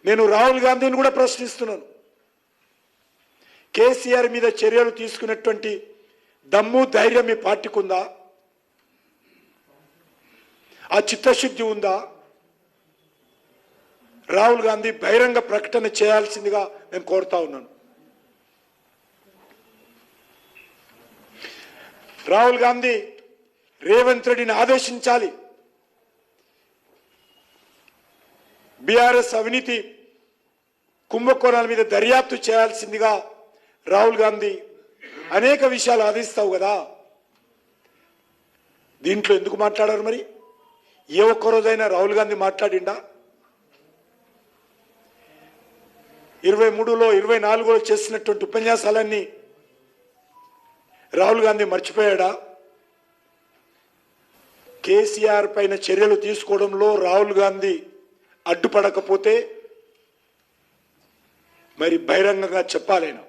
నేను రాహుల్ గాంధీని కూడా ప్రశ్నిస్తున్నాను. కేసీఆర్ మీద చర్యలు తీసుకున్నటువంటి దమ్ము ధైర్యం మీ పార్టీకి ఉందా? ఆ చిత్తశుద్ధి ఉందా? రాహుల్ గాంధీ బహిరంగ ప్రకటన చేయాల్సిందిగా నేను కోరుతా ఉన్నాను. రాహుల్ గాంధీ రేవంత్ రెడ్డిని ఆదేశించాలి. బీఆర్ఎస్ అవినీతి కుంభకోణాల మీద దర్యాప్తు చేయాల్సిందిగా రాహుల్ గాంధీ అనేక విషయాలు ఆదేశిస్తావు కదా, దీంట్లో ఎందుకు మాట్లాడారు? మరి ఏ ఒక్కరోజైనా రాహుల్ గాంధీ మాట్లాడిండా? 23లో 24లో చేసినటువంటి ఉపన్యాసాలన్నీ రాహుల్ గాంధీ మర్చిపోయాడా? కేసీఆర్ పైన చర్యలు తీసుకోవడంలో రాహుల్ గాంధీ అడ్డుపడకపోతే మరి బహిరంగంగా చెప్పాలేనా?